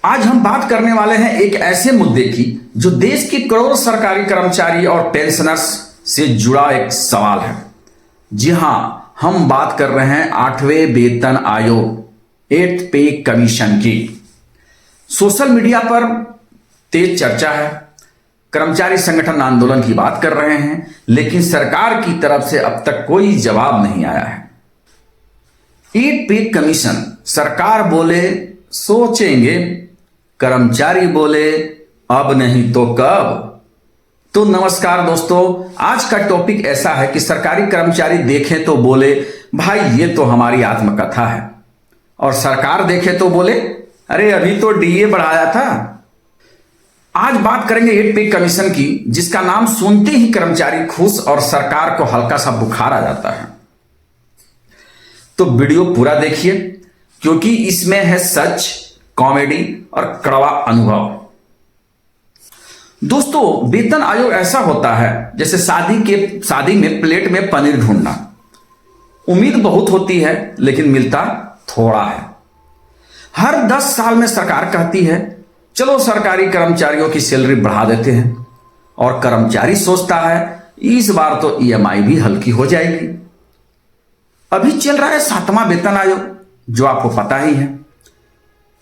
आज हम बात करने वाले हैं एक ऐसे मुद्दे की जो देश के करोड़ों सरकारी कर्मचारी और पेंशनर्स से जुड़ा एक सवाल है। जी हां, हम बात कर रहे हैं 8वें वेतन आयोग 8th पे कमीशन की। सोशल मीडिया पर तेज चर्चा है, कर्मचारी संगठन आंदोलन की बात कर रहे हैं, लेकिन सरकार की तरफ से अब तक कोई जवाब नहीं आया है। 8th पे कमीशन, सरकार बोले सोचेंगे, कर्मचारी बोले अब नहीं तो कब। तो नमस्कार दोस्तों, आज का टॉपिक ऐसा है कि सरकारी कर्मचारी देखें तो बोले भाई ये तो हमारी आत्मकथा है, और सरकार देखे तो बोले अरे अभी तो डीए बढ़ाया था। आज बात करेंगे 8th पे कमीशन की, जिसका नाम सुनते ही कर्मचारी खुश और सरकार को हल्का सा बुखार आ जाता है। तो वीडियो पूरा देखिए, क्योंकि इसमें है सच, कॉमेडी और कड़वा अनुभव। दोस्तों, वेतन आयोग ऐसा होता है जैसे शादी में प्लेट में पनीर ढूंढना। उम्मीद बहुत होती है लेकिन मिलता थोड़ा है। हर 10 साल में सरकार कहती है चलो सरकारी कर्मचारियों की सैलरी बढ़ा देते हैं, और कर्मचारी सोचता है इस बार तो ईएमआई भी हल्की हो जाएगी। अभी चल रहा है 7वां वेतन आयोग, जो आपको पता ही है।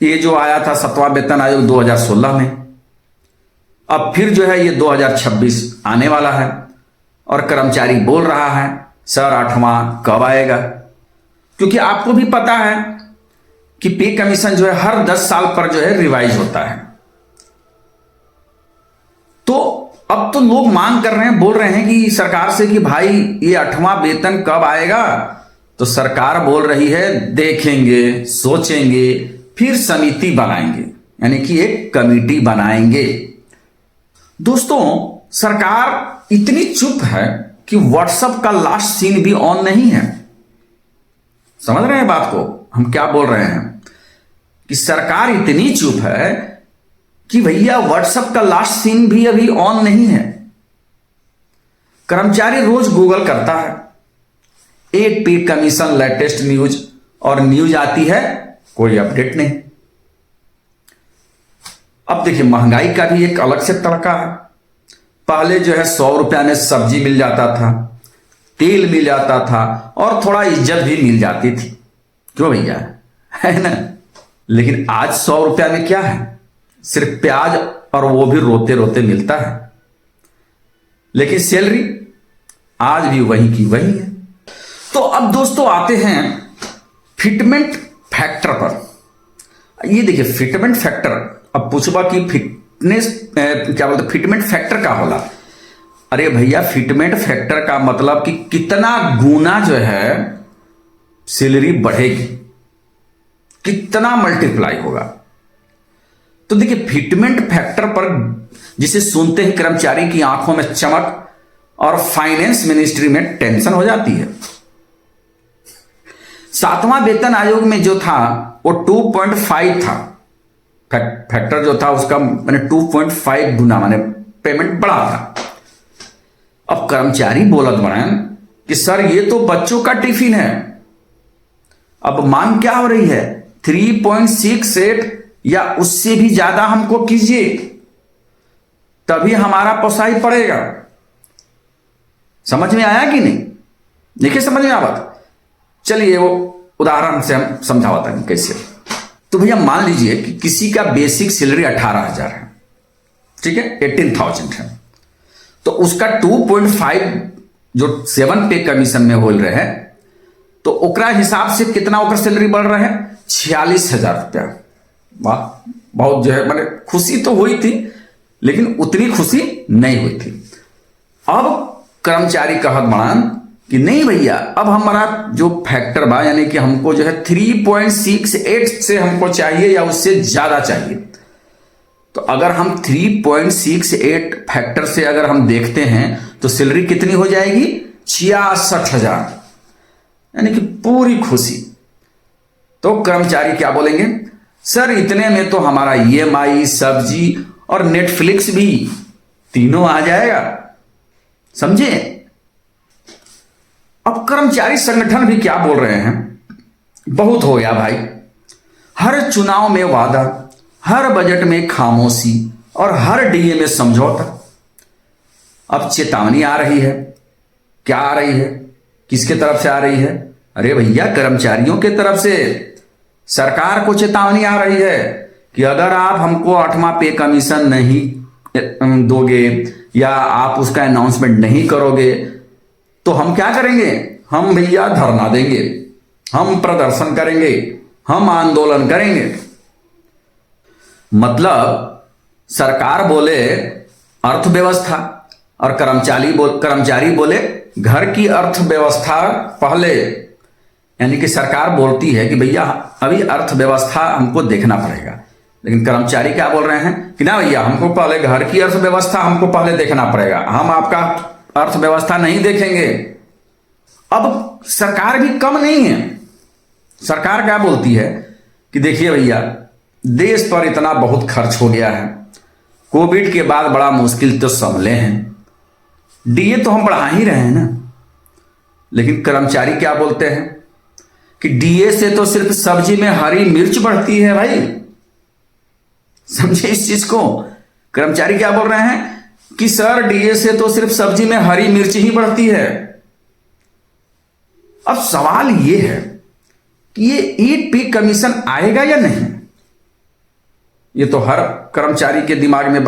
ये जो आया था 7वां वेतन आयोग 2016 में, अब फिर जो है ये 2026 आने वाला है, और कर्मचारी बोल रहा है सर 8वां कब आएगा। क्योंकि आपको भी पता है कि पे कमीशन जो है हर 10 साल पर जो है रिवाइज होता है। तो अब तो लोग मांग कर रहे हैं, बोल रहे हैं कि सरकार से कि भाई ये 8वां वेतन कब आएगा। तो सरकार बोल रही है देखेंगे, सोचेंगे, फिर समिति बनाएंगे, यानी कि एक कमेटी बनाएंगे। दोस्तों, सरकार इतनी चुप है कि व्हाट्सएप का लास्ट सीन भी ऑन नहीं है। समझ रहे हैं बात को, हम क्या बोल रहे हैं कि सरकार इतनी चुप है कि भैया व्हाट्सएप का लास्ट सीन भी अभी ऑन नहीं है। कर्मचारी रोज गूगल करता है 8th पे कमीशन लेटेस्ट न्यूज, और न्यूज आती है कोई अपडेट नहीं। अब देखिए, महंगाई का भी एक अलग से तड़का है। पहले जो है 100 रुपया में सब्जी मिल जाता था, तेल मिल जाता था, और थोड़ा इज्जत भी मिल जाती थी। क्यों भैया, है ना। लेकिन आज 100 रुपया में क्या है, सिर्फ प्याज, और वो भी रोते रोते मिलता है। लेकिन सैलरी आज भी वही की वही है। तो अब दोस्तों आते हैं फिटमेंट फैक्टर पर। ये देखिए फिटमेंट फैक्टर, अब पूछबा कि फिटनेस क्या बोलते फिटमेंट फैक्टर का होला। अरे भैया, फिटमेंट फैक्टर का मतलब कि कितना गुना जो है सैलरी बढ़ेगी, कितना मल्टीप्लाई होगा। तो देखिए फिटमेंट फैक्टर पर जिसे सुनते ही कर्मचारी की आंखों में चमक और फाइनेंस मिनिस्ट्री में टेंशन हो जाती है। 7वां वेतन आयोग में जो था वो 2.5 था, फैक्टर जो था उसका मैंने 2.5 गुना माने पेमेंट बढ़ा था। अब कर्मचारी बोलत बने कि सर ये तो बच्चों का टिफिन है। अब मांग क्या हो रही है, 3.68 या उससे भी ज्यादा हमको कीजिए, तभी हमारा पोसाई पड़ेगा। समझ में आया कि नहीं? देखिए समझ में आवा। चलिए वो उदाहरण से हम समझाता हूं कैसे। तो भैया मान लीजिए कि किसी का बेसिक सैलरी 18,000 है, ठीक है, 18,000 है। तो उसका 2.5 जो 7 पे कमीशन में हो रहे हैं, तो ओकरा हिसाब से कितना ओकर सैलरी बढ़ रहा है, 46,000 रुपया। वाह, बहुत जो है मैंने खुशी तो हुई थी, लेकिन उतनी खुशी नहीं हुई थी। अब कर्मचारी कहत बड़ान कि नहीं भैया, अब हमारा जो फैक्टर बा, यानी कि हमको जो है 3.68 से हमको चाहिए या उससे ज्यादा चाहिए। तो अगर हम 3.68 फैक्टर से अगर हम देखते हैं तो सैलरी कितनी हो जाएगी, 66,000, यानी कि पूरी खुशी। तो कर्मचारी क्या बोलेंगे, सर इतने में तो हमारा ईएमआई, सब्जी और नेटफ्लिक्स भी तीनों आ जाएगा। समझे। अब कर्मचारी संगठन भी क्या बोल रहे हैं, बहुत हो गया भाई, हर चुनाव में वादा, हर बजट में खामोशी और हर डीए में समझौता। अब चेतावनी आ रही है। क्या आ रही है? किसके तरफ से आ रही है? अरे भैया, कर्मचारियों के तरफ से सरकार को चेतावनी आ रही है कि अगर आप हमको 8वां पे कमीशन नहीं दोगे या आप उसका अनाउंसमेंट नहीं करोगे तो हम क्या करेंगे? हम भैया धरना देंगे, हम प्रदर्शन करेंगे, हम आंदोलन करेंगे। मतलब सरकार बोले अर्थव्यवस्था और कर्मचारी बोले घर की अर्थव्यवस्था पहले। यानी कि सरकार बोलती है कि भैया अभी अर्थव्यवस्था हमको देखना पड़ेगा, लेकिन कर्मचारी क्या बोल रहे हैं कि ना भैया, हमको पहले घर की अर्थव्यवस्था हमको पहले देखना पड़ेगा, हम आपका अर्थव्यवस्था नहीं देखेंगे। अब सरकार भी कम नहीं है। सरकार क्या बोलती है कि देखिए भैया, देश पर इतना बहुत खर्च हो गया है, कोविड के बाद बड़ा मुश्किल तो संभले हैं, डीए तो हम बढ़ा ही रहे हैं ना। लेकिन कर्मचारी क्या बोलते हैं कि डीए से तो सिर्फ सब्जी में हरी मिर्च बढ़ती है। भाई समझे इस चीज को? कर्मचारी क्या बोल रहे हैं कि सर, डीए से तो सिर्फ सब्जी में हरी मिर्च ही बढ़ती है। अब सवाल यह है कि ये 8 पे कमीशन आएगा या नहीं? ये तो हर कर्मचारी के दिमाग में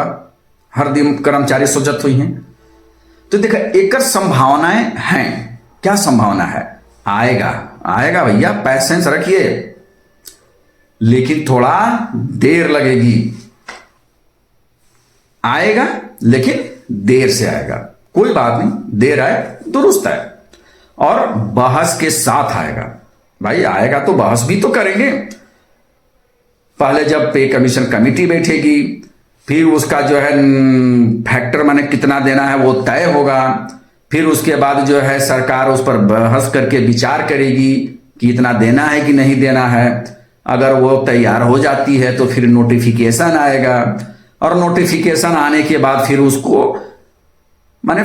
हर दिन कर्मचारी सोचत हुई हैं। तो देखा, एक संभावनाएं हैं। क्या संभावना है? आएगा भैया, पैसेंस रखिए, लेकिन थोड़ा देर लगेगी। आएगा लेकिन देर से आएगा, कोई बात नहीं, देर आए दुरुस्त आए, और बहस के साथ आएगा। भाई आएगा तो बहस भी तो करेंगे। पहले जब पे कमीशन कमेटी बैठेगी, फिर उसका जो है फैक्टर माने कितना देना है वो तय होगा। फिर उसके बाद जो है सरकार उस पर बहस करके विचार करेगी कि इतना देना है कि नहीं देना है। अगर वो तैयार हो जाती है तो फिर नोटिफिकेशन आएगा, और नोटिफिकेशन आने के बाद फिर उसको माने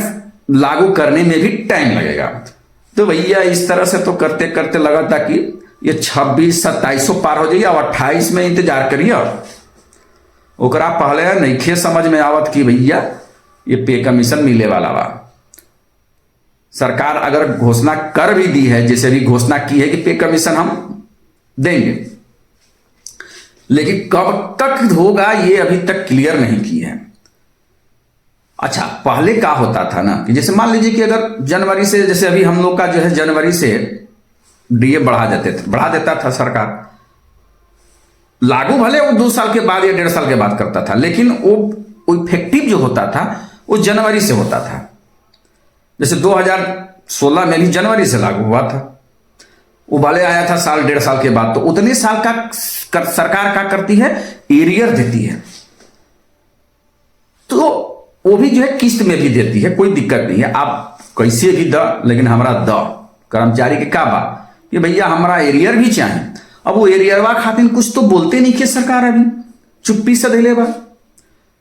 लागू करने में भी टाइम लगेगा। तो भैया इस तरह से तो करते करते लगा था कि ये 26-27 पार हो जाइए, और 28 में इंतजार करिए। ओकरा पहले नइखे समझ में आवत कि भैया ये पे कमीशन मिले वाला बा। सरकार अगर घोषणा कर भी दी है, जैसे भी घोषणा की है कि पे कमीशन हम देंगे, लेकिन कब तक होगा ये अभी तक क्लियर नहीं की है। अच्छा, पहले क्या होता था ना कि जैसे मान लीजिए कि अगर जनवरी से, जैसे अभी हम लोग का जो है जनवरी से डीए बढ़ा देता था सरकार, लागू भले वो 2 साल के बाद या 1.5 साल के बाद करता था, लेकिन वो इफेक्टिव जो होता था वो जनवरी से होता था। जैसे 2016 में भी जनवरी से लागू हुआ था, उबाले आया था साल 1.5 साल के बाद। तो उतने साल का सरकार क्या करती है? एरियर देती है। तो वो भी जो है किस्त में भी देती है, कोई दिक्कत नहीं है, आप कैसे भी द, लेकिन हमारा द कर्मचारी के का बा कि भैया हमारा एरियर भी चाहिए। अब वो एरियरवा खातिर कुछ तो बोलते नहीं कि सरकार अभी चुप्पी से दिले बा।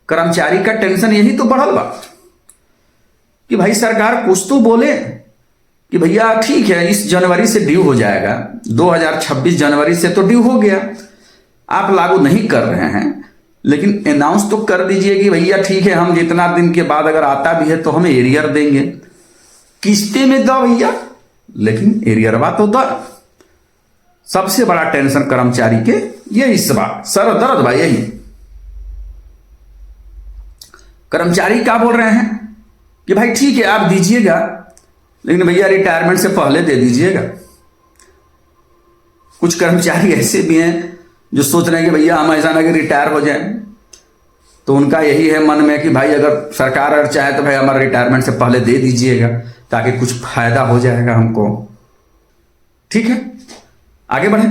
कर्मचारी का टेंशन यही तो बढ़ल बा कि भाई सरकार कुछ तो बोले कि भैया ठीक है, इस जनवरी से ड्यू हो जाएगा, 2026 जनवरी से तो ड्यू हो गया, आप लागू नहीं कर रहे हैं, लेकिन अनाउंस तो कर दीजिए कि भैया ठीक है, हम जितना दिन के बाद अगर आता भी है तो हम एरियर देंगे, किस्ते में दो भैया, लेकिन एरियरवा तो दो। सबसे बड़ा टेंशन कर्मचारी के यही सर दर्द भाई, यही कर्मचारी क्या बोल रहे हैं कि भाई ठीक है आप दीजिएगा, लेकिन भैया रिटायरमेंट से पहले दे दीजिएगा। कुछ कर्मचारी ऐसे भी हैं जो सोच रहे हैं कि भैया हम ऐसा ना कि रिटायर हो जाए, तो उनका यही है मन में कि भाई अगर सरकार अगर चाहे तो भाई हमारा रिटायरमेंट से पहले दे दीजिएगा, ताकि कुछ फायदा हो जाएगा हमको। ठीक है, आगे बढ़े,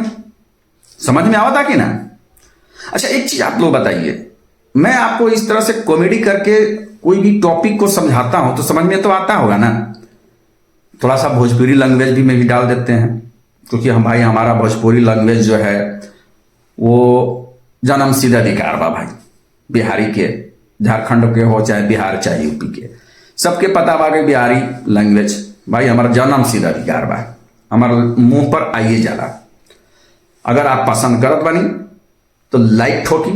समझ में आवा था कि ना? अच्छा, एक चीज आप लोग बताइए, मैं आपको इस तरह से कॉमेडी करके कोई भी टॉपिक को समझाता हूं तो समझ में तो आता होगा ना। थोड़ा सा भोजपुरी लैंग्वेज भी में भी डाल देते हैं, क्योंकि हम भाई हमारा भोजपुरी लैंग्वेज जो है वो जन्म सिद्ध अधिकार बा भाई, बिहारी के, झारखंड के हो चाहे बिहार चाहे यूपी के, सबके पता बा कि बिहारी लैंग्वेज भाई हमारा जन्म सिद्ध अधिकार बा, हमारा मुंह पर आइए जाला। अगर आप पसंद करत बनी तो लाइक ठोकी,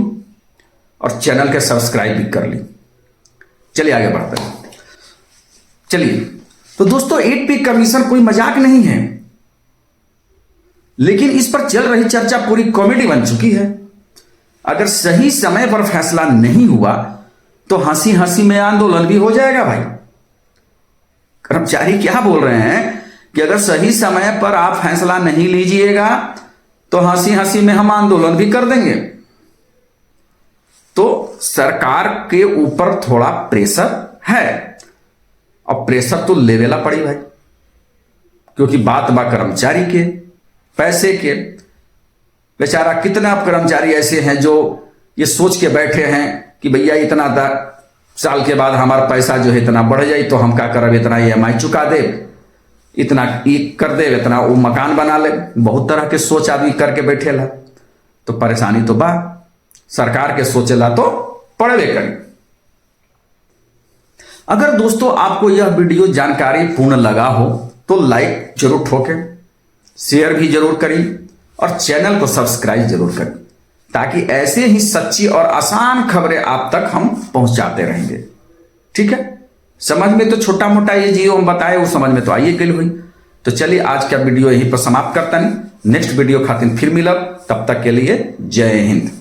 और चैनल के सब्सक्राइब भी कर ली। चलिए आगे बढ़ते हैं। चलिए, तो दोस्तों 8 पे कमीशन कोई मजाक नहीं है, लेकिन इस पर चल रही चर्चा पूरी कॉमेडी बन चुकी है। अगर सही समय पर फैसला नहीं हुआ तो हंसी हंसी में आंदोलन भी हो जाएगा भाई। कर्मचारी क्या बोल रहे हैं कि अगर सही समय पर आप फैसला नहीं लीजिएगा तो हंसी हंसी में हम आंदोलन भी कर देंगे। तो सरकार के ऊपर थोड़ा प्रेशर है, और प्रेशर तो लेवेला पड़ी भाई, क्योंकि बात बा कर्मचारी के पैसे के। बेचारा कितना कर्मचारी ऐसे हैं जो ये सोच के बैठे हैं कि भैया इतना साल के बाद हमारा पैसा जो है इतना बढ़ जाए तो हम क्या करब, इतना EMI चुका दे, इतना कर दे, इतना वो मकान बना ले। बहुत तरह के सोच आदमी करके बैठेला, तो परेशानी तो बा, सरकार के सोचेला तो पड़वे करी। अगर दोस्तों आपको यह वीडियो जानकारी पूर्ण लगा हो तो लाइक जरूर ठोकें, शेयर भी जरूर करें और चैनल को सब्सक्राइब जरूर करें, ताकि ऐसे ही सच्ची और आसान खबरें आप तक हम पहुंचाते रहेंगे। ठीक है, समझ में तो छोटा मोटा ये जियो हम बताए वो समझ में तो आइए गई हुई। तो चलिए आज का वीडियो यहीं पर समाप्त करता नहीं, नेक्स्ट वीडियो खातिर फिर मिलब, तब तक के लिए जय हिंद।